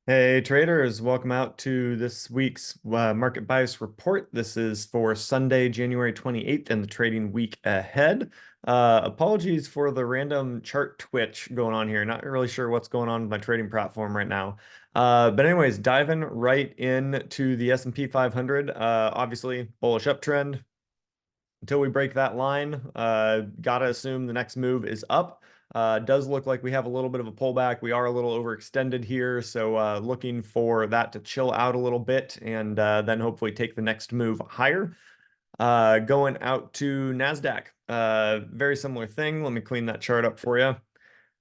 Hey traders, welcome out to this week's market bias report. This is for Sunday, January 28th and the trading week ahead. Apologies for the random chart twitch going on here. Not really sure what's going on with my trading platform right now. But anyways, diving right into the S&P 500. Obviously, bullish uptrend until we break that line. Gotta assume the next move is up. Does look like we have a little bit of a pullback. We are a little overextended here, so looking for that to chill out a little bit and then hopefully take the next move higher. Going out to NASDAQ, very similar thing. Let me clean that chart up for you.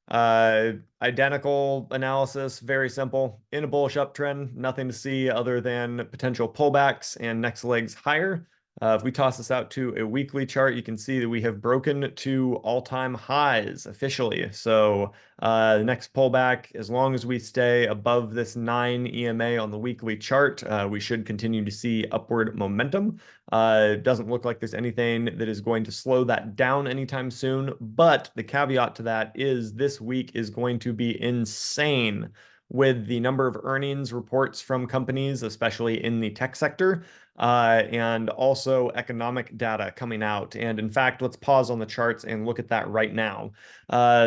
Identical analysis, very simple. In a bullish uptrend, nothing to see other than potential pullbacks and next legs higher. If we toss this out to a weekly chart, you can see that we have broken to all-time highs officially. So the next pullback, as long as we stay above this 9 EMA on the weekly chart, we should continue to see upward momentum. It doesn't look like there's anything that is going to slow that down anytime soon. But the caveat to that is this week is going to be insane with the number of earnings reports from companies, especially in the tech sector, and also economic data coming out. And in fact, let's pause on the charts and look at that right now.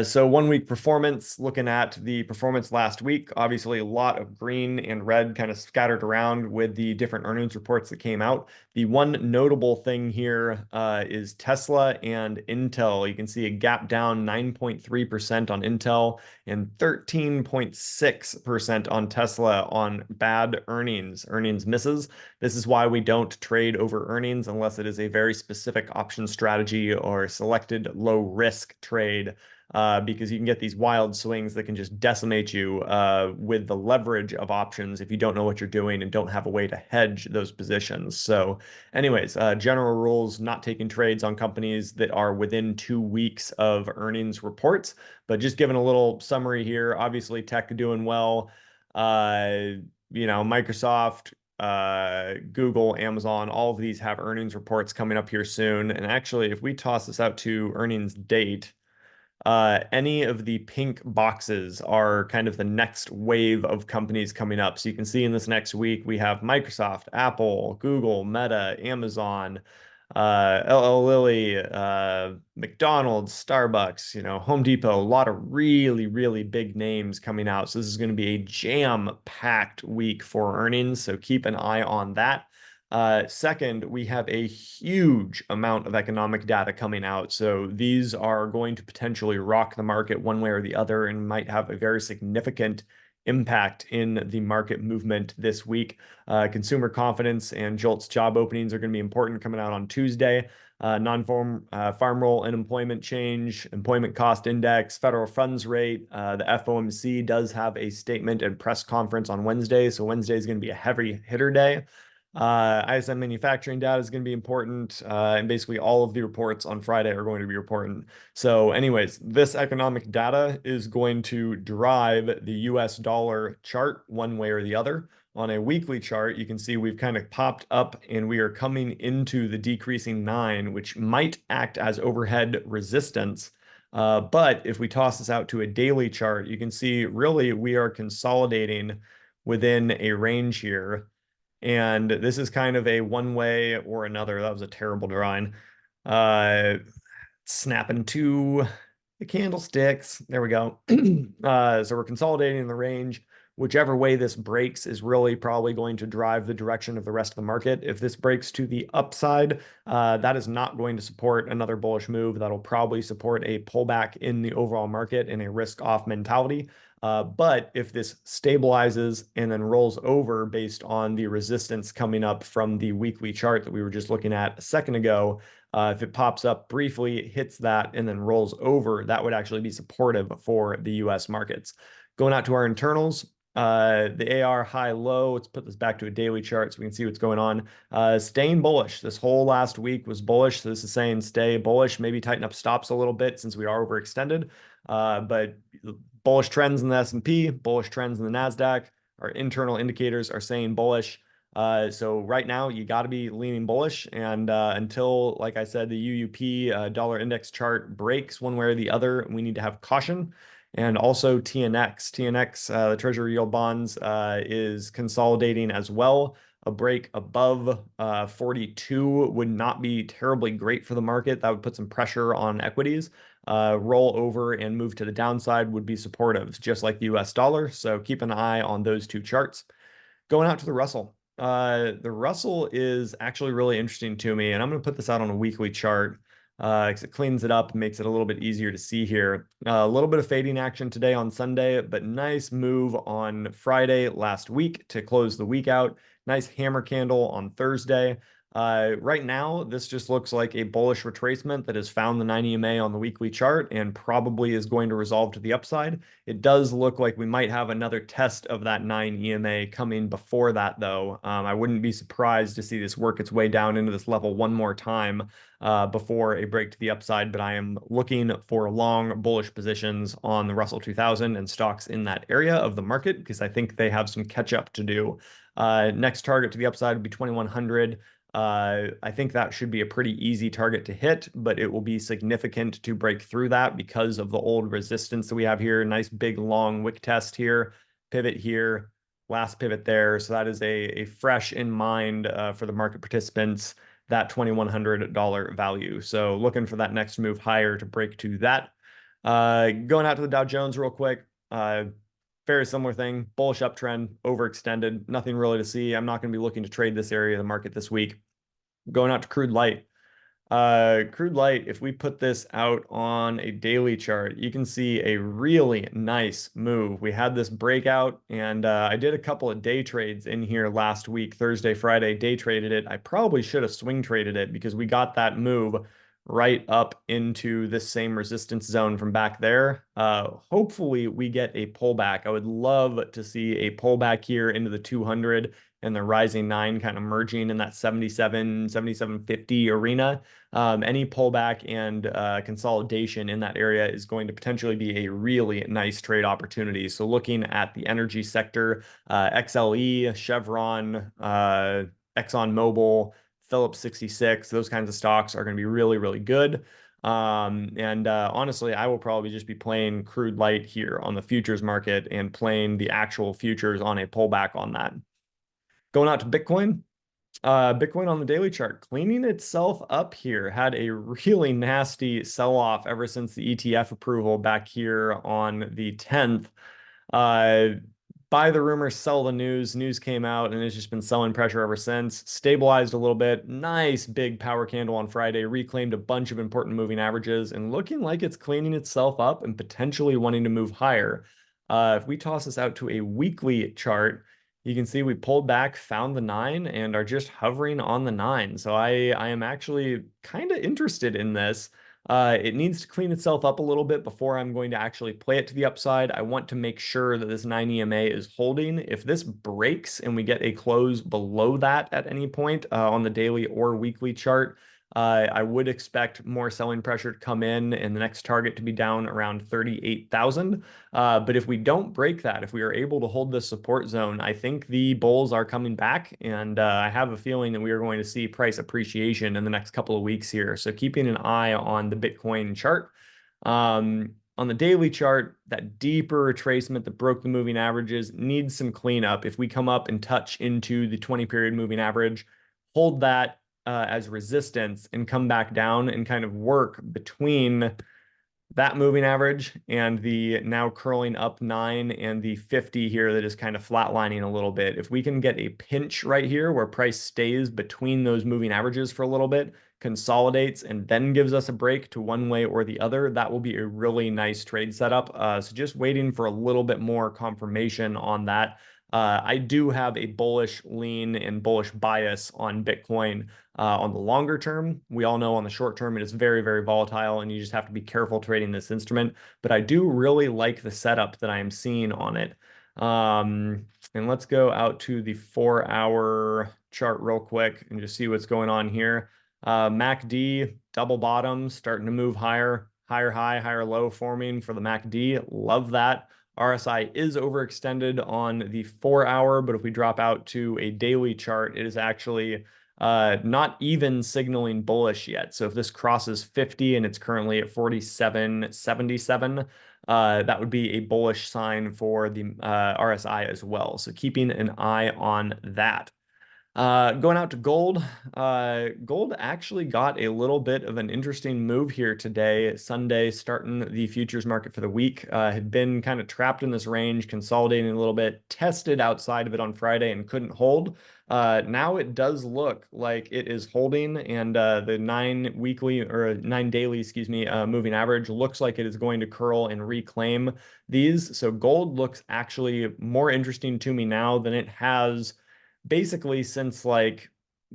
So 1 week performance, looking at the performance last week, obviously a lot of green and red kind of scattered around with the different earnings reports that came out. The one notable thing here is Tesla and Intel. You can see a gap down 9.3% on Intel and 13.6% on Tesla on bad earnings misses. This is why we don't trade over earnings unless it is a very specific option strategy or selected low risk trade. Because you can get these wild swings that can just decimate you with the leverage of options if you don't know what you're doing and don't have a way to hedge those positions. So anyways, general rules, not taking trades on companies that are within 2 weeks of earnings reports, but just giving a little summary here. Obviously, tech doing well. Microsoft, Google, Amazon, all of these have earnings reports coming up here soon. And actually, if we toss this out to earnings date, any of the pink boxes are kind of the next wave of companies coming up. So you can see in this next week, we have Microsoft, Apple, Google, Meta, Amazon, LL Lilly, McDonald's, Starbucks, Home Depot, a lot of really, really big names coming out. So this is going to be a jam-packed week for earnings. So keep an eye on that. Second, we have a huge amount of economic data coming out. So these are going to potentially rock the market one way or the other and might have a very significant impact in the market movement this week. Consumer confidence and JOLTS job openings are going to be important coming out on Tuesday. Non-farm farm roll unemployment change, employment cost index, federal funds rate. The FOMC does have a statement and press conference on Wednesday. So Wednesday is going to be a heavy hitter day. ISM manufacturing data is going to be important, and basically all of the reports on Friday are going to be important. So anyways, this economic data is going to drive the US dollar chart one way or the other. On a weekly chart, you can see we've kind of popped up and we are coming into the decreasing 9, which might act as overhead resistance. But if we toss this out to a daily chart, you can see really we are consolidating within a range here. And this is kind of a one way or another. That was a terrible drawing. Uh, Snapping to the candlesticks. There we go. So we're consolidating the range. Whichever way this breaks is really probably going to drive the direction of the rest of the market. If this breaks to the upside, that is not going to support another bullish move. That'll probably support a pullback in the overall market and a risk-off mentality. But if this stabilizes and then rolls over based on the resistance coming up from the weekly chart that we were just looking at a second ago, if it pops up briefly, hits that, and then rolls over, that would actually be supportive for the US markets. Going out to our internals, the AR high-low, let's put this back to a daily chart so we can see what's going on. Staying bullish. This whole last week was bullish. So this is saying stay bullish, maybe tighten up stops a little bit since we are overextended. But bullish trends in the S&P, bullish trends in the NASDAQ. Our internal indicators are saying bullish. So right now you got to be leaning bullish, and until, like I said, the UUP dollar index chart breaks one way or the other, we need to have caution. And also TNX. TNX, the Treasury yield bonds, is consolidating as well. A break above 42 would not be terribly great for the market. That would put some pressure on equities. Roll over and move to the downside would be supportive, just like the US dollar. So keep an eye on those two charts. Going out to the Russell. The Russell is actually really interesting to me, and I'm going to put this out on a weekly chart because it cleans it up and makes it a little bit easier to see here. A little bit of fading action today on Sunday, but nice move on Friday last week to close the week out. Nice hammer candle on Thursday. Right now, this just looks like a bullish retracement that has found the 9 EMA on the weekly chart and probably is going to resolve to the upside. It does look like we might have another test of that 9 EMA coming before that, though. I wouldn't be surprised to see this work its way down into this level one more time before a break to the upside, but I am looking for long bullish positions on the Russell 2000 and stocks in that area of the market because I think they have some catch up to do. Next target to the upside would be 2100. I think that should be a pretty easy target to hit, but it will be significant to break through that because of the old resistance that we have here. Nice big long wick test here, pivot here, last pivot there. So that is a fresh in mind for the market participants, that $2,100 value. So looking for that next move higher to break to that. Going out to the Dow Jones real quick. Very similar thing, bullish uptrend, overextended, nothing really to see. I'm not going to be looking to trade this area of the market this week. Going out to crude light. Crude light, if we put this out on a daily chart, you can see a really nice move. We had this breakout, and I did a couple of day trades in here last week, Thursday, Friday, day traded it. I probably should have swing traded it because we got that move right up into this same resistance zone from back there. Hopefully we get a pullback. I would love to see a pullback here into the 200 and the rising 9 kind of merging in that 77, 77.50 arena. Any pullback and consolidation in that area is going to potentially be a really nice trade opportunity. So looking at the energy sector, XLE, Chevron, ExxonMobil, Phillips 66, those kinds of stocks are going to be really, really good. Honestly, I will probably just be playing crude light here on the futures market and playing the actual futures on a pullback on that. Going out to Bitcoin. Bitcoin on the daily chart, cleaning itself up here, had a really nasty sell-off ever since the ETF approval back here on the 10th. Buy the rumor, sell the news. News came out and it's just been selling pressure ever since. Stabilized a little bit. Nice big power candle on Friday. Reclaimed a bunch of important moving averages and looking like it's cleaning itself up and potentially wanting to move higher. If we toss this out to a weekly chart, you can see we pulled back, found the 9, and are just hovering on the 9. So I am actually kind of interested in this. It needs to clean itself up a little bit before I'm going to actually play it to the upside. I want to make sure that this 9 EMA is holding. If this breaks and we get a close below that at any point on the daily or weekly chart, I would expect more selling pressure to come in and the next target to be down around 38,000. But if we don't break that, if we are able to hold this support zone, I think the bulls are coming back. And I have a feeling that we are going to see price appreciation in the next couple of weeks here. So keeping an eye on the Bitcoin chart. On the daily chart, that deeper retracement that broke the moving averages needs some cleanup. If we come up and touch into the 20-period moving average, hold that as resistance and come back down and kind of work between that moving average and the now curling up 9 and the 50 here that is kind of flatlining a little bit. If we can get a pinch right here where price stays between those moving averages for a little bit, consolidates, and then gives us a break to one way or the other, that will be a really nice trade setup. So just waiting for a little bit more confirmation on that. I do have a bullish lean and bullish bias on Bitcoin on the longer term. We all know on the short term, it is very, very volatile and you just have to be careful trading this instrument. But I do really like the setup that I am seeing on it. And let's go out to the 4-hour chart real quick and just see what's going on here. MACD, double bottom, starting to move higher, higher high, higher low forming for the MACD. Love that. RSI is overextended on the 4-hour, but if we drop out to a daily chart, it is actually not even signaling bullish yet. So if this crosses 50 and it's currently at 47.77, that would be a bullish sign for the RSI as well. So keeping an eye on that. Going out to gold, gold actually got a little bit of an interesting move here today, Sunday, starting the futures market for the week. Had been kind of trapped in this range, consolidating a little bit, tested outside of it on Friday and couldn't hold. Now it does look like it is holding, and the 9 weekly or 9 daily, excuse me, moving average looks like it is going to curl and reclaim these. So gold looks actually more interesting to me now than it has basically since like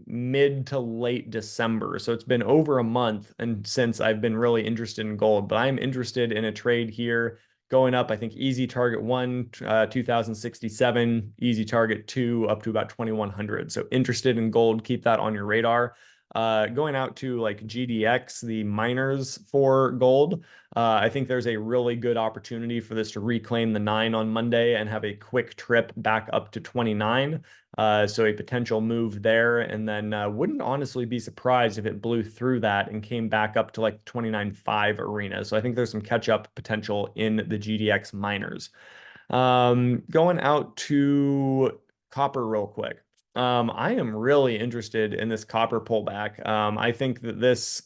mid to late December. So it's been over a month and since I've been really interested in gold, but I'm interested in a trade here going up. I think easy target one, 2067, easy target two, up to about 2100. So interested in gold, keep that on your radar. Going out to like GDX, the miners for gold, I think there's a really good opportunity for this to reclaim the 9 on Monday and have a quick trip back up to 29. So a potential move there, and then wouldn't honestly be surprised if it blew through that and came back up to like 29.5 arena. So I think there's some catch up potential in the GDX miners. Going out to copper real quick. I am really interested in this copper pullback. I think that this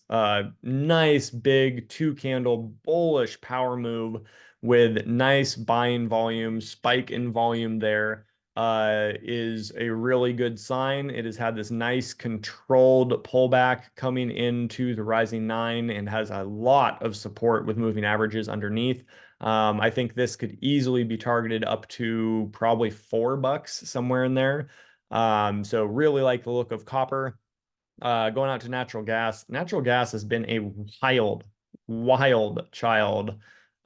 nice big 2 candle bullish power move with nice buying volume, spike in volume there is a really good sign. It has had this nice controlled pullback coming into the rising 9 and has a lot of support with moving averages underneath. I think this could easily be targeted up to probably $4 somewhere in there. So really like the look of copper. Going out to natural gas. Natural gas has been a wild child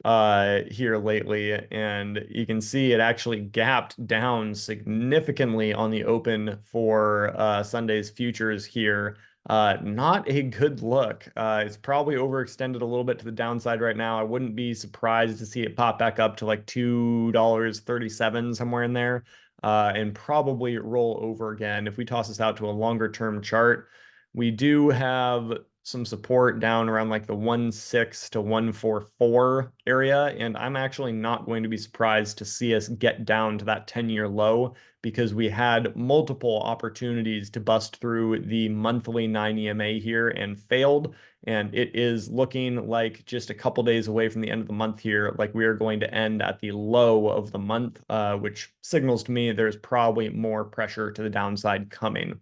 here lately, and you can see it actually gapped down significantly on the open for Sunday's futures here. Not a good look. It's probably overextended a little bit to the downside right now. I wouldn't be surprised to see it pop back up to like $2.37 somewhere in there, and probably roll over again. If we toss this out to a longer term chart, we do have some support down around like the 1.6 to 1.44 area, and I'm actually not going to be surprised to see us get down to that 10-year low, because we had multiple opportunities to bust through the monthly 9 EMA here and failed, and it is looking like just a couple days away from the end of the month here, like we are going to end at the low of the month, which signals to me there's probably more pressure to the downside coming.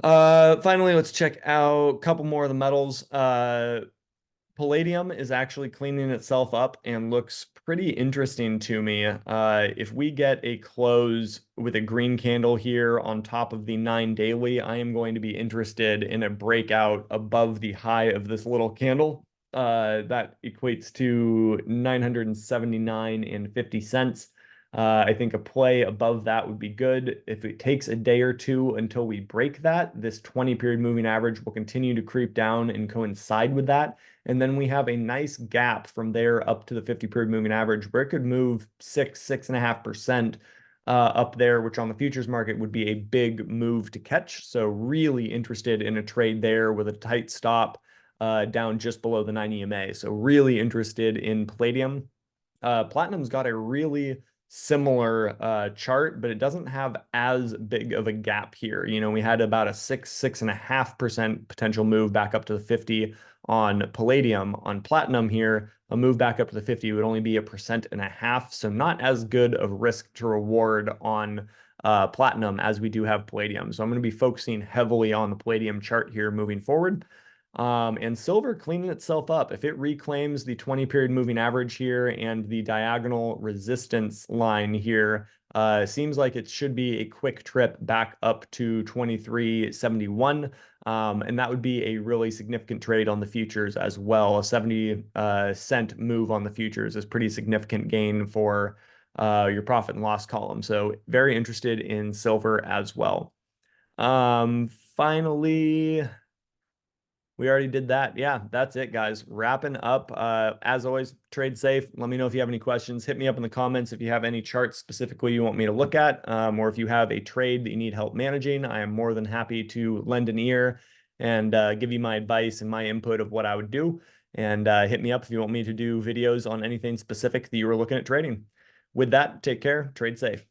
Finally, let's check out a couple more of the metals. Palladium is actually cleaning itself up and looks pretty interesting to me. If we get a close with a green candle here on top of the 9 daily, I am going to be interested in a breakout above the high of this little candle. That equates to 979.50. I think a play above that would be good. If it takes a day or two until we break that, this 20-period moving average will continue to creep down and coincide with that. And then we have a nice gap from there up to the 50-period moving average where it could move 6.5% up there, which on the futures market would be a big move to catch. So really interested in a trade there with a tight stop down just below the 9 EMA. So really interested in palladium. Platinum's got a really similar chart, but it doesn't have as big of a gap here. You know, we had about a 6.5% potential move back up to the 50 on palladium. On platinum here, a move back up to the 50 would only be 1.5%, so not as good of risk to reward on platinum as we do have palladium. So I'm going to be focusing heavily on the palladium chart here moving forward. And silver cleaning itself up. If it reclaims the 20-period moving average here and the diagonal resistance line here, seems like it should be a quick trip back up to 23.71. And that would be a really significant trade on the futures as well. A 70 cent move on the futures is pretty significant gain for your profit and loss column. So very interested in silver as well. Finally, we already did that. Yeah, that's it, guys. Wrapping up. As always, trade safe. Let me know if you have any questions. Hit me up in the comments if you have any charts specifically you want me to look at, or if you have a trade that you need help managing. I am more than happy to lend an ear and give you my advice and my input of what I would do. And hit me up if you want me to do videos on anything specific that you were looking at trading. With that, take care, trade safe.